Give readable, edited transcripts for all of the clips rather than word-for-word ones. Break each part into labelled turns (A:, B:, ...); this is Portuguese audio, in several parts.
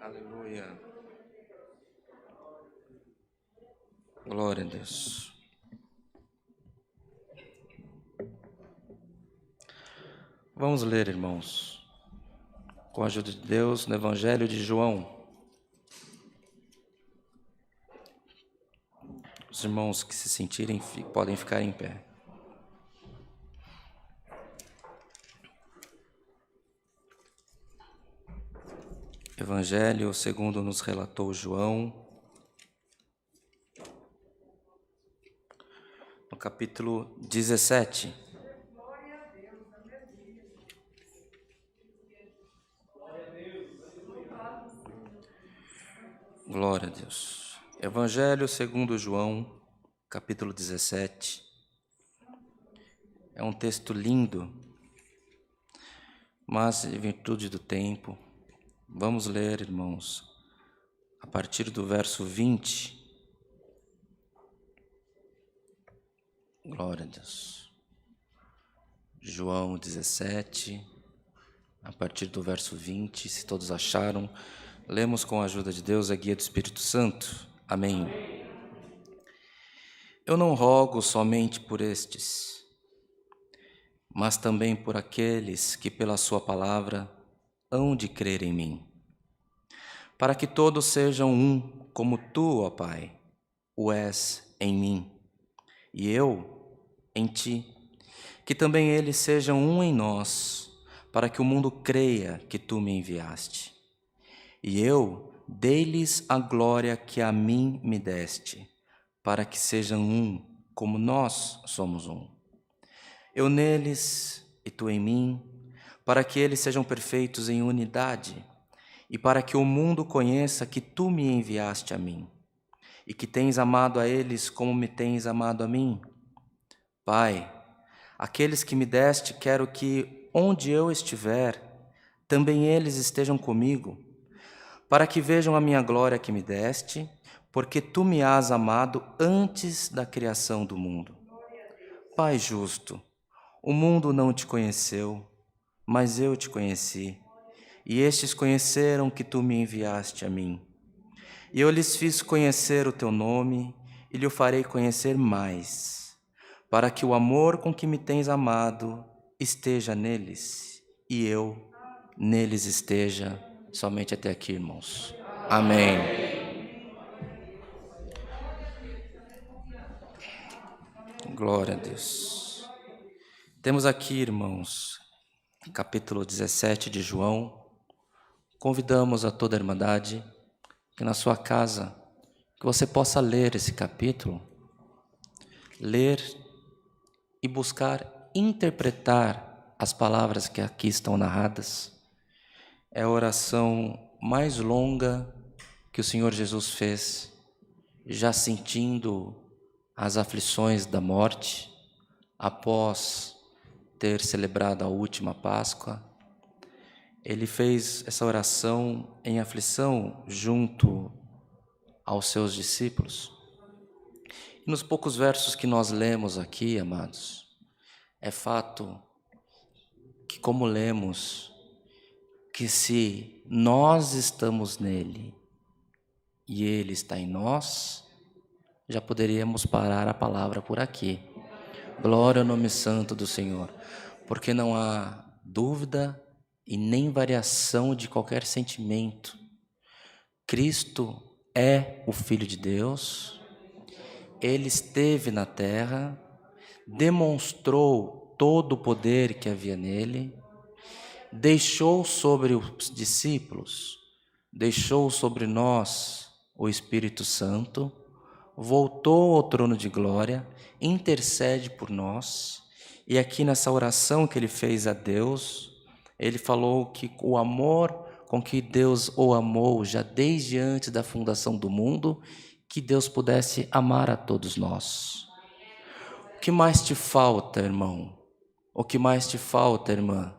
A: Aleluia. Glória a Deus. Vamos ler, irmãos, com a ajuda de Deus, no Evangelho de João. Os irmãos que se sentirem podem ficar em pé. Evangelho segundo nos relatou João, no capítulo 17. Glória a Deus. Evangelho segundo João, capítulo 17. É um texto lindo, mas em virtude do tempo, vamos ler, irmãos, a partir do verso 20. Glória a Deus. João 17, a partir do verso 20, se todos acharam, lemos com a ajuda de Deus, a guia do Espírito Santo. Amém. Eu não rogo somente por estes, mas também por aqueles que pela sua palavra hão de crer em mim, para que todos sejam um, como tu, ó Pai, o és em mim, e eu em ti, que também eles sejam um em nós, para que o mundo creia que tu me enviaste. E eu dei-lhes a glória que a mim me deste, para que sejam um, como nós somos um. Eu neles e tu em mim, para que eles sejam perfeitos em unidade, e para que o mundo conheça que tu me enviaste a mim, e que tens amado a eles como me tens amado a mim. Pai, aqueles que me deste, quero que, onde eu estiver, também eles estejam comigo, para que vejam a minha glória que me deste, porque tu me has amado antes da criação do mundo. Pai justo, o mundo não te conheceu, mas eu te conheci, e estes conheceram que tu me enviaste a mim. E eu lhes fiz conhecer o teu nome, e lhe farei conhecer mais, para que o amor com que me tens amado esteja neles, e eu neles esteja. Somente até aqui, irmãos. Amém. Glória a Deus. Temos aqui, irmãos, capítulo 17 de João. Convidamos a toda a Irmandade que na sua casa, que você possa ler esse capítulo, ler e buscar interpretar as palavras que aqui estão narradas. É a oração mais longa que o Senhor Jesus fez, já sentindo as aflições da morte, após ter celebrado a última Páscoa. Ele fez essa oração em aflição junto aos seus discípulos. E nos poucos versos que nós lemos aqui, amados, é fato que, como lemos, que se nós estamos nele e ele está em nós, já poderíamos parar a palavra por aqui. Glória ao nome santo do Senhor, porque não há dúvida e nem variação de qualquer sentimento. Cristo é o Filho de Deus, ele esteve na terra, demonstrou todo o poder que havia nele, deixou sobre os discípulos, deixou sobre nós o Espírito Santo, voltou ao trono de glória, intercede por nós, e aqui nessa oração que ele fez a Deus, ele falou que o amor com que Deus o amou já desde antes da fundação do mundo, que Deus pudesse amar a todos nós. O que mais te falta, irmão? O que mais te falta, irmã?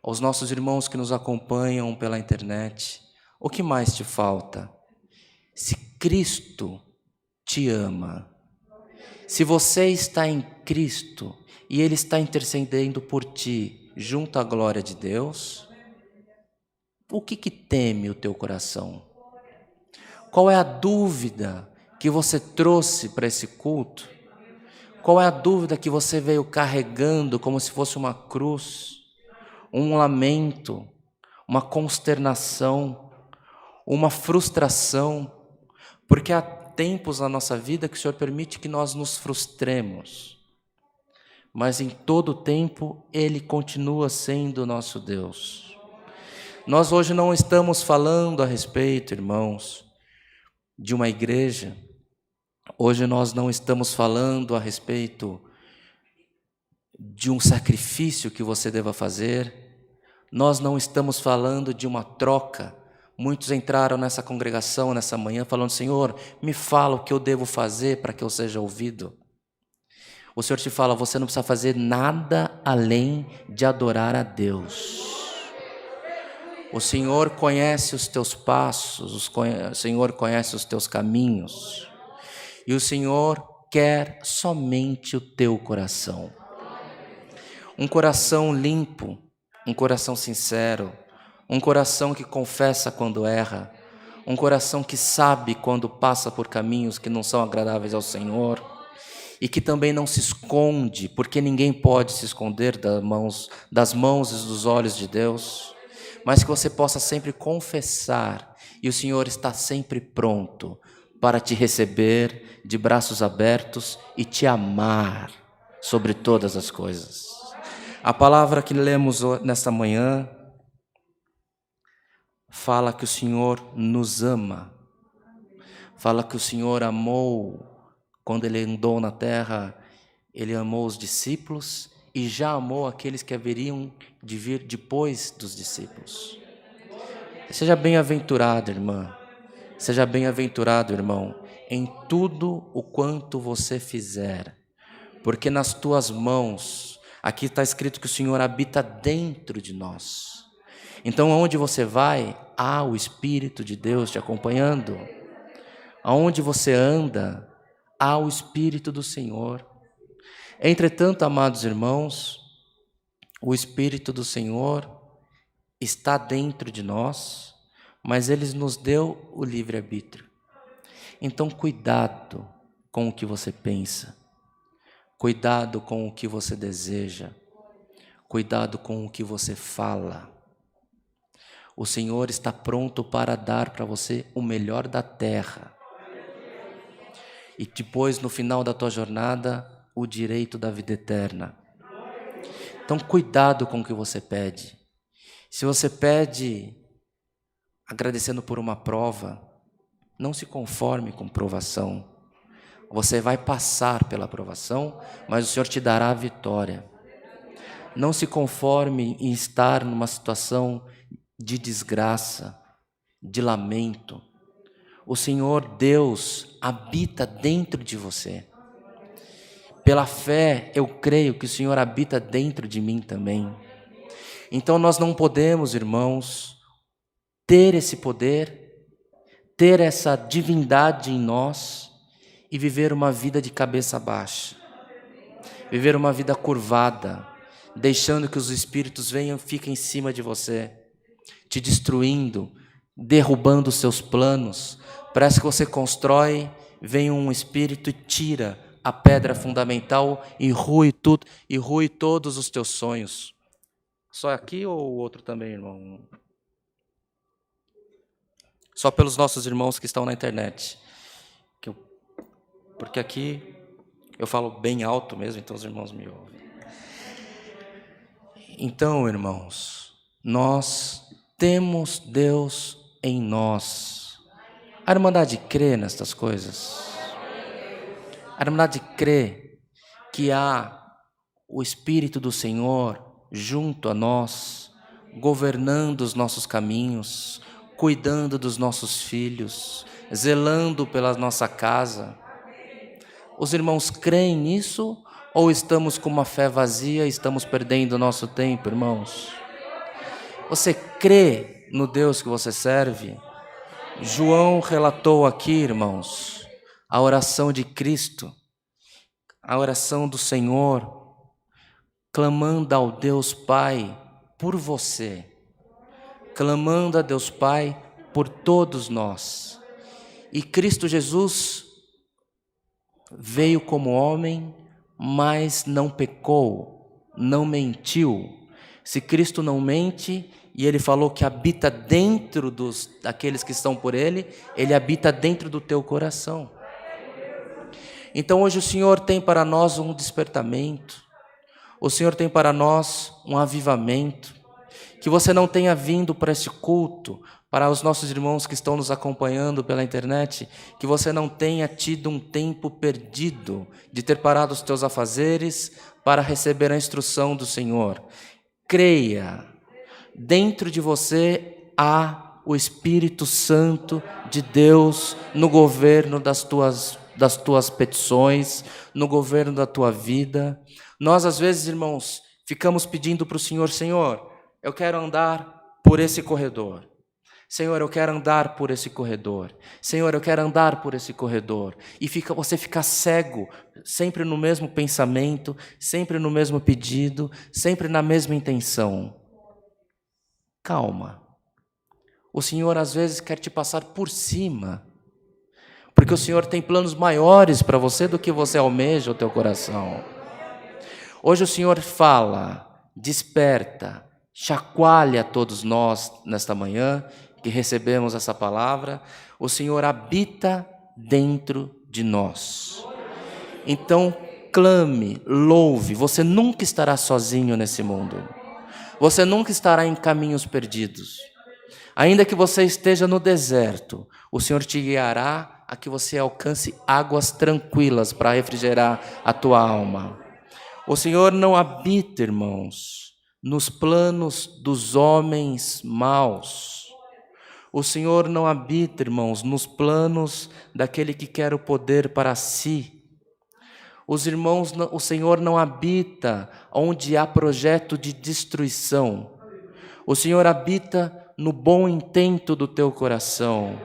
A: Aos nossos irmãos que nos acompanham pela internet, o que mais te falta? Se Cristo te ama, se você está em Cristo e Ele está intercedendo por ti junto à glória de Deus, o que teme o teu coração? Qual é a dúvida que você trouxe para esse culto? Qual é a dúvida que você veio carregando como se fosse uma cruz, um lamento, uma consternação, uma frustração? Porque há tempos na nossa vida que o Senhor permite que nós nos frustremos, mas em todo tempo Ele continua sendo nosso Deus. Nós hoje não estamos falando a respeito, irmãos, de uma igreja. Hoje nós não estamos falando a respeito de um sacrifício que você deva fazer. Nós não estamos falando de uma troca. Muitos entraram nessa congregação nessa manhã falando: Senhor, me fala o que eu devo fazer para que eu seja ouvido. O Senhor te fala: você não precisa fazer nada além de adorar a Deus. O Senhor conhece os teus passos, o Senhor conhece os teus caminhos, e o Senhor quer somente o teu coração. Um coração limpo, um coração sincero, um coração que confessa quando erra, um coração que sabe quando passa por caminhos que não são agradáveis ao Senhor, e que também não se esconde, porque ninguém pode se esconder das mãos e dos olhos de Deus, mas que você possa sempre confessar, e o Senhor está sempre pronto para te receber de braços abertos e te amar sobre todas as coisas. A palavra que lemos nesta manhã fala que o Senhor nos ama, fala que o Senhor amou. Quando Ele andou na terra, Ele amou os discípulos e já amou aqueles que haveriam de vir depois dos discípulos. Seja bem-aventurado, irmã. Seja bem-aventurado, irmão, em tudo o quanto você fizer, porque nas tuas mãos, aqui está escrito que o Senhor habita dentro de nós. Então, aonde você vai, há o Espírito de Deus te acompanhando. Aonde você anda, há o Espírito do Senhor. Entretanto, amados irmãos, o Espírito do Senhor está dentro de nós, mas Ele nos deu o livre-arbítrio. Então, cuidado com o que você pensa, cuidado com o que você deseja, cuidado com o que você fala. O Senhor está pronto para dar para você o melhor da terra. E depois, no final da tua jornada, o direito da vida eterna. Então, cuidado com o que você pede. Se você pede agradecendo por uma prova, não se conforme com provação. Você vai passar pela provação, mas o Senhor te dará a vitória. Não se conforme em estar numa situação de desgraça, de lamento. O Senhor Deus habita dentro de você. Pela fé, eu creio que o Senhor habita dentro de mim também. Então nós não podemos, irmãos, ter esse poder, ter essa divindade em nós e viver uma vida de cabeça baixa, viver uma vida curvada, deixando que os espíritos venham e fiquem em cima de você, te destruindo, derrubando os seus planos. Parece que você constrói, vem um espírito e tira a pedra fundamental e rui tudo, e rui todos os teus sonhos. Só aqui ou o outro também, irmão? Só pelos nossos irmãos que estão na internet. Porque aqui eu falo bem alto mesmo, então os irmãos me ouvem. Então, irmãos, nós temos Deus em nós. A Irmandade crê nestas coisas. A Irmandade crê que há o Espírito do Senhor junto a nós, governando os nossos caminhos, cuidando dos nossos filhos, zelando pela nossa casa. Os irmãos creem nisso ou estamos com uma fé vazia e estamos perdendo o nosso tempo, irmãos? Você crê no Deus que você serve? João relatou aqui, irmãos, a oração de Cristo, a oração do Senhor, clamando ao Deus Pai por você, clamando a Deus Pai por todos nós. E Cristo Jesus veio como homem, mas não pecou, não mentiu. Se Cristo não mente, e Ele falou que habita dentro daqueles que estão por Ele, Ele habita dentro do teu coração. Então hoje o Senhor tem para nós um despertamento, o Senhor tem para nós um avivamento, que você não tenha vindo para este culto, para os nossos irmãos que estão nos acompanhando pela internet, que você não tenha tido um tempo perdido de ter parado os teus afazeres para receber a instrução do Senhor. Creia, dentro de você há o Espírito Santo de Deus no governo das tuas petições, no governo da tua vida. Nós, às vezes, irmãos, ficamos pedindo para o Senhor: Senhor, eu quero andar por esse corredor. Senhor, eu quero andar por esse corredor. Senhor, eu quero andar por esse corredor. E você fica cego, sempre no mesmo pensamento, sempre no mesmo pedido, sempre na mesma intenção. Calma. O Senhor às vezes quer te passar por cima, porque o Senhor tem planos maiores para você do que você almeja o teu coração. Hoje o Senhor fala, desperta, chacoalha a todos nós nesta manhã que recebemos essa palavra. O Senhor habita dentro de nós. Então clame, louve, você nunca estará sozinho nesse mundo. Você nunca estará em caminhos perdidos. Ainda que você esteja no deserto, o Senhor te guiará a que você alcance águas tranquilas para refrigerar a tua alma. O Senhor não habita, irmãos, nos planos dos homens maus. O Senhor não habita, irmãos, nos planos daquele que quer o poder para si. O Senhor não habita onde há projeto de destruição. O Senhor habita no bom intento do teu coração.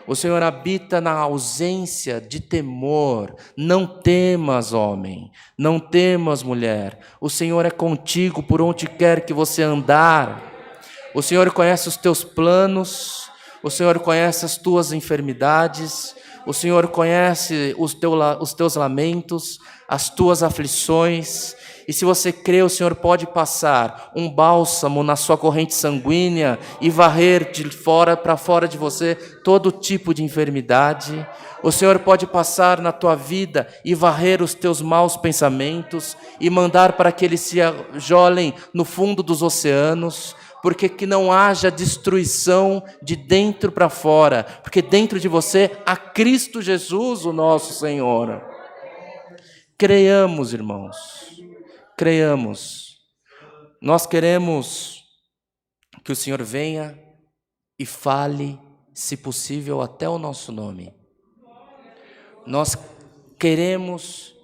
A: O Senhor habita na ausência de temor. Não temas, homem, não temas, mulher. O Senhor é contigo por onde quer que você andar. O Senhor conhece os teus planos. O Senhor conhece as tuas enfermidades. O Senhor conhece os teus lamentos, as tuas aflições. E se você crê, o Senhor pode passar um bálsamo na sua corrente sanguínea e varrer de fora para fora de você todo tipo de enfermidade. O Senhor pode passar na tua vida e varrer os teus maus pensamentos e mandar para que eles se ajolem no fundo dos oceanos, porque que não haja destruição de dentro para fora, porque dentro de você há Cristo Jesus, o nosso Senhor. Creiamos, irmãos, creiamos. Nós queremos que o Senhor venha e fale, se possível, até o nosso nome. Nós queremos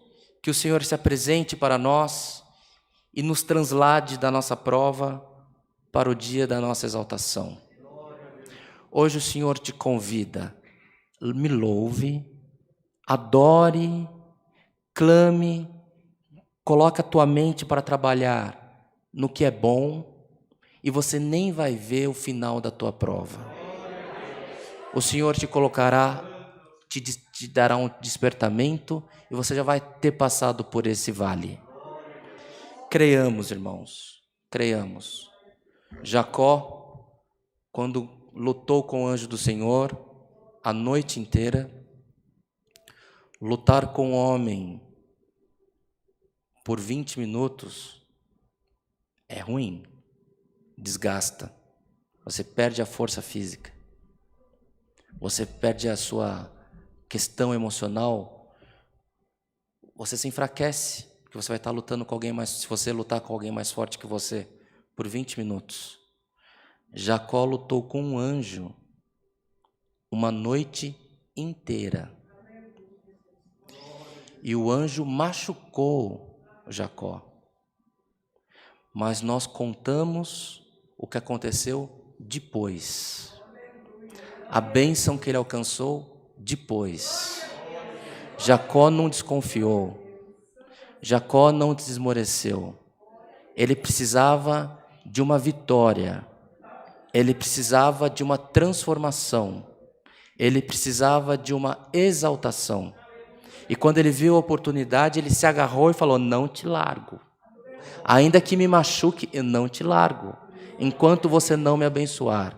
A: que o Senhor se apresente para nós e nos translade da nossa prova para o dia da nossa exaltação. Hoje o Senhor te convida, me louve, adore, clame, coloca a tua mente para trabalhar no que é bom e você nem vai ver o final da tua prova. O Senhor te colocará, te dará um despertamento e você já vai ter passado por esse vale. Creiamos, irmãos, creiamos. Jacó, quando lutou com o anjo do Senhor a noite inteira, lutar com o homem por 20 minutos é ruim, desgasta, você perde a força física, você perde a sua questão emocional, você se enfraquece, porque você vai estar lutando com alguém mais, se você lutar com alguém mais forte que você, por 20 minutos. Jacó lutou com um anjo uma noite inteira. E o anjo machucou Jacó. Mas nós contamos o que aconteceu depois. A bênção que ele alcançou depois. Jacó não desconfiou. Jacó não desmoreceu. Ele precisava de uma vitória. ele precisava de uma transformação, ele precisava de uma exaltação. E quando ele viu a oportunidade, ele se agarrou e falou: não te largo. Ainda que me machuque, eu não te largo, enquanto você não me abençoar.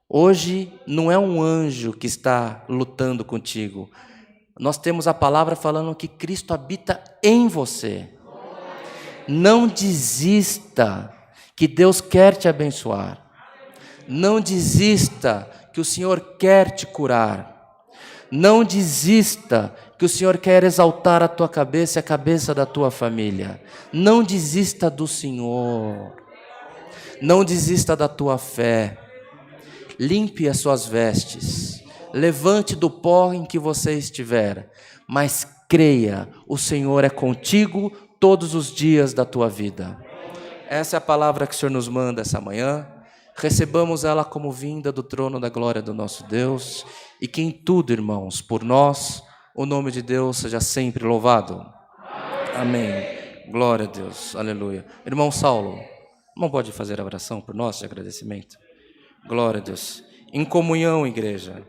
A: Hoje não é um anjo que está lutando contigo. Nós temos a palavra falando que Cristo habita em você. Não desista, que Deus quer te abençoar. Não desista, que o Senhor quer te curar. Não desista, que o Senhor quer exaltar a tua cabeça e a cabeça da tua família. Não desista do Senhor. Não desista da tua fé. Limpe as suas vestes. Levante do pó em que você estiver. Mas creia, o Senhor é contigo todos os dias da tua vida. Essa é a palavra que o Senhor nos manda essa manhã. Recebamos ela como vinda do trono da glória do nosso Deus. E que em tudo, irmãos, por nós, o nome de Deus seja sempre louvado. Amém. Glória a Deus. Aleluia. Irmão Saulo, não pode fazer a oração por nós de agradecimento? Glória a Deus. Em comunhão, igreja,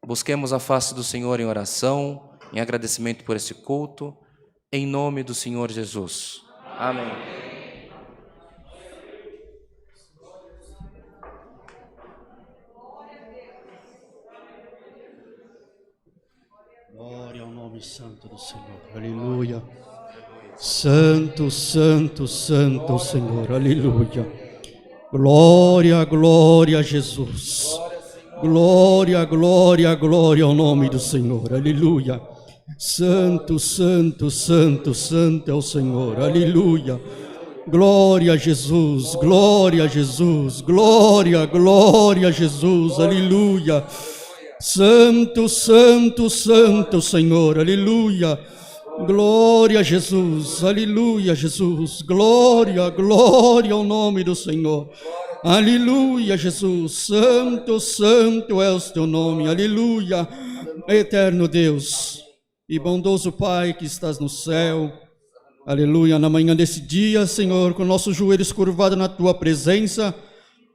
A: busquemos a face do Senhor em oração, em agradecimento por esse culto, em nome do Senhor Jesus. Amém.
B: Glória ao nome santo do Senhor. Aleluia. Santo, santo, santo Senhor. Aleluia. Glória, glória a Jesus. Glória, glória, glória ao nome do Senhor. Aleluia. Santo, santo, santo, santo é o Senhor. Aleluia. Glória a Jesus. Glória a Jesus. Glória, glória a Jesus. Aleluia. Santo, santo, santo Senhor, aleluia, glória a Jesus, aleluia Jesus, glória, glória ao nome do Senhor, aleluia Jesus, santo, santo é o teu nome, aleluia, eterno Deus e bondoso Pai que estás no céu, aleluia, na manhã desse dia, Senhor, com nossos joelhos curvados na tua presença,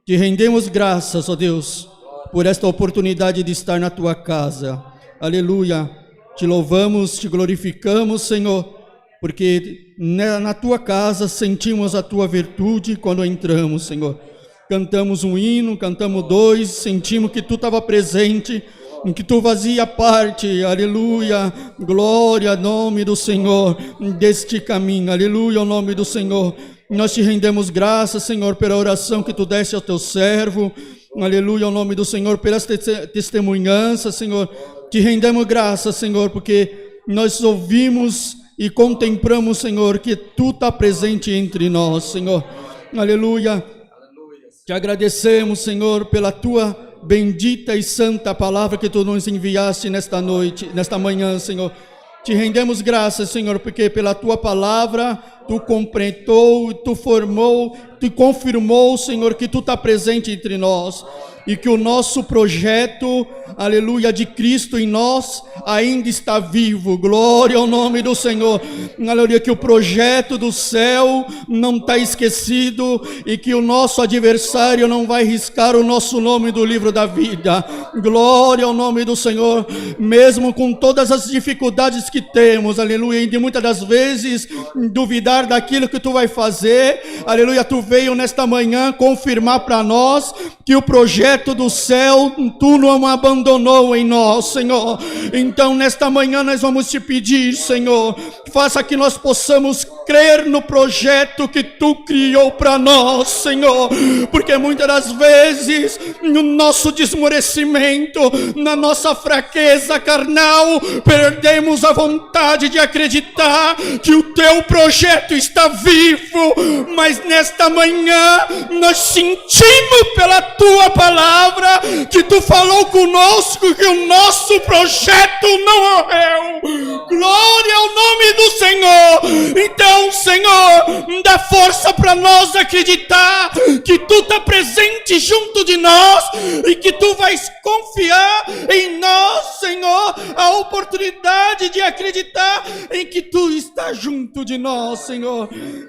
B: te rendemos graças, ó Deus, por esta oportunidade de estar na tua casa, aleluia, te louvamos, te glorificamos, Senhor, porque na tua casa sentimos a tua virtude quando entramos, Senhor, cantamos um hino, cantamos dois, sentimos que tu estava presente, em que tu fazia parte, aleluia, glória ao nome do Senhor, deste caminho, aleluia ao nome do Senhor, nós te rendemos graças, Senhor, pela oração que tu deste ao teu servo, aleluia ao nome do Senhor, pelas testemunhanças, Senhor, te rendemos graças, Senhor, porque nós ouvimos e contemplamos, Senhor, que tu está presente entre nós, Senhor, aleluia, te agradecemos, Senhor, pela tua bendita e santa palavra que tu nos enviaste nesta noite, nesta manhã, Senhor, te rendemos graças, Senhor, porque pela tua palavra tu completou, tu formou, tu confirmou, Senhor, que tu está presente entre nós e que o nosso projeto, aleluia, de Cristo em nós ainda está vivo, glória ao nome do Senhor, aleluia, que o projeto do céu não está esquecido e que o nosso adversário não vai riscar o nosso nome do livro da vida, glória ao nome do Senhor, mesmo com todas as dificuldades que temos, aleluia, e de muitas das vezes duvidar daquilo que tu vai fazer, aleluia, tu veio nesta manhã confirmar para nós que o projeto do céu tu não abandonou em nós, Senhor. Então nesta manhã nós vamos te pedir, Senhor, faça que nós possamos crer no projeto que tu criou para nós, Senhor, porque muitas das vezes no nosso desmorecimento, na nossa fraqueza carnal, perdemos a vontade de acreditar que o teu projeto está vivo, mas nesta manhã nós sentimos pela tua palavra que tu falou conosco que o nosso projeto não morreu, glória ao nome do Senhor. Então, Senhor, dá força para nós acreditar que tu está presente junto de nós e que tu vais confiar em nós, Senhor, a oportunidade de acreditar em que Tu está junto de nós, Senhor.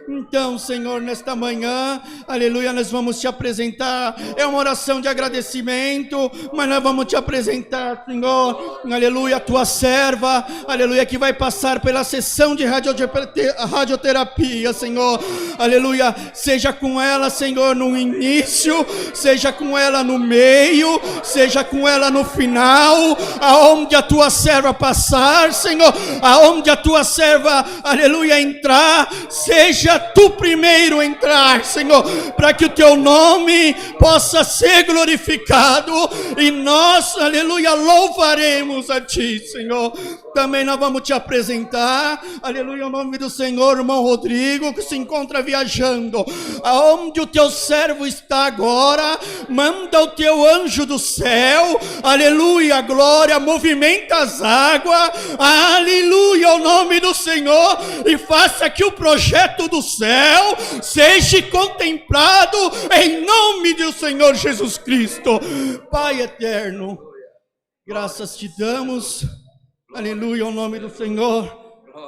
B: Então, Senhor, nesta manhã, aleluia, nós vamos te apresentar, é uma oração de agradecimento, mas nós vamos te apresentar, Senhor, aleluia, a Tua serva, aleluia, que vai passar pela sessão de radioterapia, Senhor, aleluia, seja com ela, Senhor, no início, seja com ela no meio, seja com ela no final, aonde a Tua serva passar, Senhor, aonde a Tua serva, aleluia, entrar, seja Tu primeiro entrar, Senhor, para que o Teu nome possa ser glorificado, e nós, aleluia, louvaremos a Ti, Senhor. Também nós vamos te apresentar, aleluia, o nome do Senhor, irmão Rodrigo, que se encontra viajando, aonde o Teu servo está agora, manda o Teu anjo do céu, aleluia, glória, movimenta as águas, aleluia, o nome do Senhor, e faça que o projeto do céu seja contemplado em nome do Senhor Jesus Cristo. Pai eterno, graças te damos, aleluia, o nome do Senhor,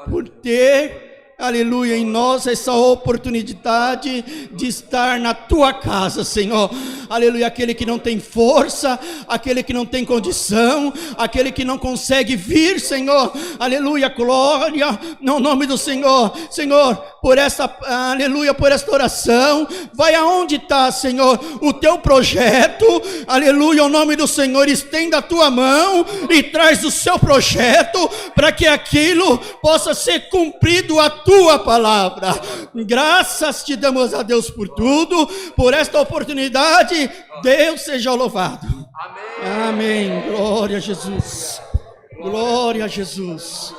B: por ter, aleluia, em nós essa oportunidade de estar na Tua casa, Senhor, aleluia, aquele que não tem força, aquele que não tem condição, aquele que não consegue vir, Senhor, aleluia, glória, no nome do Senhor, Senhor, por essa, aleluia, por esta oração, vai aonde está, Senhor, o Teu projeto, aleluia, o nome do Senhor, estenda a Tua mão e traz o seu projeto, para que aquilo possa ser cumprido a Tua palavra. Graças te damos a Deus por tudo, por esta oportunidade, Deus seja louvado. Amém. Amém. Glória a Jesus. Glória a Jesus.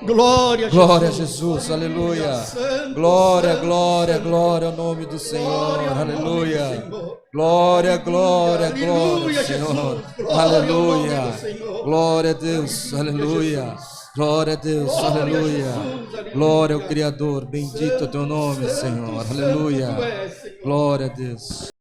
B: Glória a Jesus.
C: Glória a Jesus, aleluia. Glória, glória, glória ao nome do Senhor, aleluia. Glória, glória, glória ao Senhor, aleluia. Glória a Deus, aleluia. Glória a Deus, aleluia. Glória ao Criador, bendito é o Teu nome, Senhor, aleluia. Glória a Deus.